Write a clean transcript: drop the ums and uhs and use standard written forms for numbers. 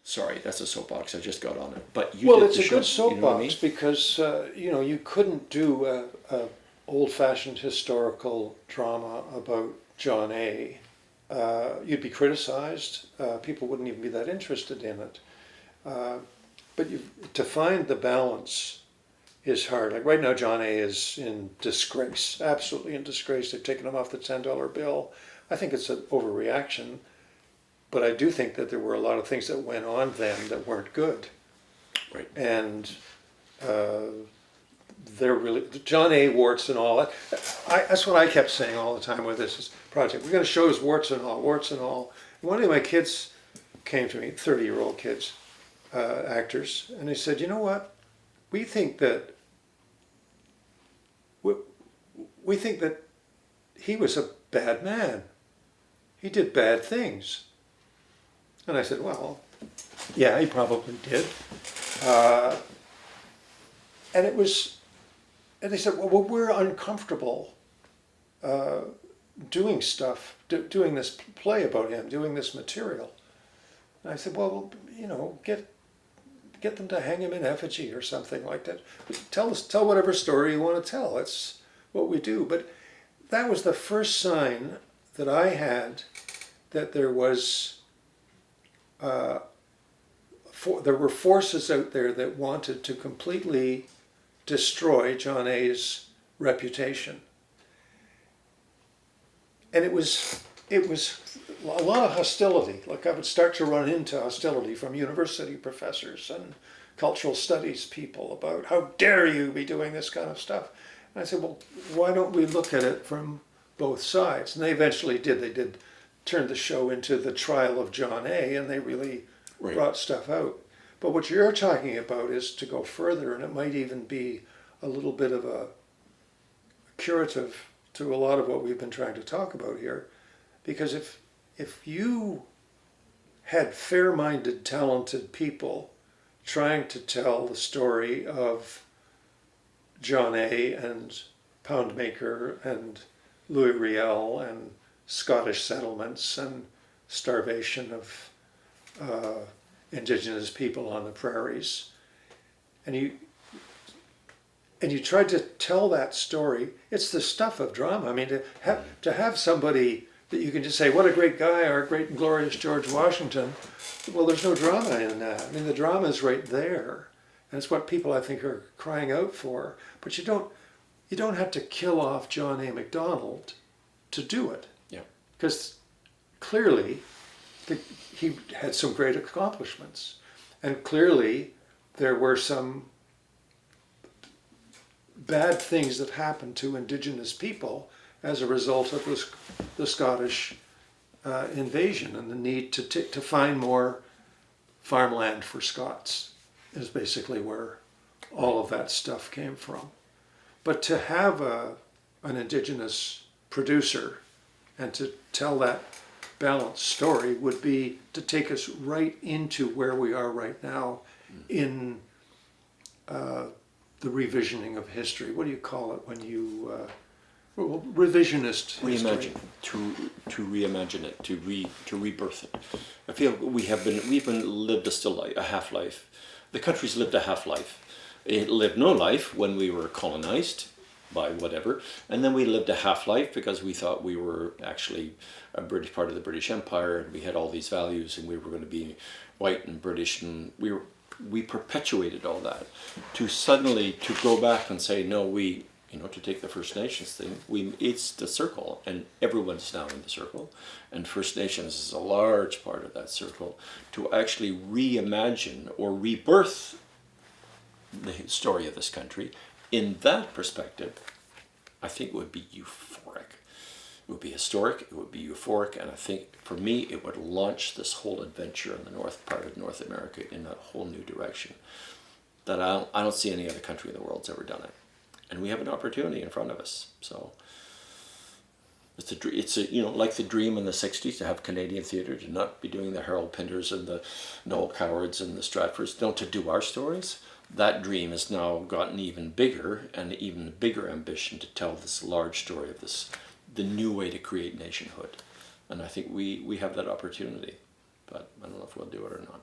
Sorry, that's a soapbox. I just got on it. But you Well, did it's the a show. good soapbox, You know what I mean? because you couldn't do a old-fashioned historical drama about John A. You'd be criticized. People wouldn't even be that interested in it. But to find the balance is hard. Like right now, John A. is in disgrace, absolutely in disgrace. They've taken him off the $10 bill. I think it's an overreaction, but I do think that there were a lot of things that went on then that weren't good. Right. And they're really, John A. warts and all that. That's what I kept saying all the time with this project. We're going to show his warts and all, warts and all. And one of my kids came to me, 30-year-old kids, actors, and they said, you know what? We think that we think that he was a bad man. He did bad things. And I said, well, yeah, he probably did. And it was, and they said, well, we're uncomfortable doing stuff, doing this play about him, doing this material. And I said, well, get them to hang him in effigy or something like that. Tell whatever story you want to tell. That's what we do. But that was the first sign that I had that there was, there were forces out there that wanted to completely destroy John A.'s reputation. And it was a lot of hostility. Like I would start to run into hostility from university professors and cultural studies people about how dare you be doing this kind of stuff. And I said, well, why don't we look at it from both sides? And they eventually did. They did turn the show into the trial of John A., and they really brought stuff out. But what you're talking about is to go further, and it might even be a little bit of a curative to a lot of what we've been trying to talk about here. Because if you had fair-minded, talented people trying to tell the story of John A. and Poundmaker and Louis Riel and Scottish settlements and starvation of indigenous people on the prairies, and you tried to tell that story, it's the stuff of drama. I mean, to have somebody that you can just say, what a great guy, our great and glorious George Washington. Well, there's no drama in that. I mean, the drama is right there. And it's what people, I think, are crying out for. But you don't have to kill off John A. Macdonald to do it. Yeah. Because clearly he had some great accomplishments. And clearly there were some bad things that happened to Indigenous people as a result of the Scottish invasion and the need to find more farmland for Scots is basically where all of that stuff came from. But to have an Indigenous producer and to tell that balanced story would be to take us right into where we are right now in the revisioning of history. What do you call it when you revisionist history? To reimagine it, to rebirth it. I feel we've been lived a half life. The country's lived a half life. It lived no life when we were colonized by whatever, and then we lived a half life because we thought we were actually a British part of the British Empire, and we had all these values, and we were going to be white and British, and we perpetuated all that. To suddenly to go back and say no, to take the First Nations thing, it's the circle, and everyone's now in the circle, and First Nations is a large part of that circle. To actually reimagine or rebirth the story of this country in that perspective, I think it would be euphoric. It would be historic, it would be euphoric, and I think for me it would launch this whole adventure in the north part of North America in a whole new direction that I don't see any other country in the world that's ever done it. And we have an opportunity in front of us. So it's like the dream in the 60s to have Canadian theatre, to not be doing the Harold Pinters and the Noel Cowards and the Stratfords, to do our stories. That dream has now gotten even bigger, and even bigger ambition to tell this large story of the new way to create nationhood. And I think we have that opportunity, but I don't know if we'll do it or not.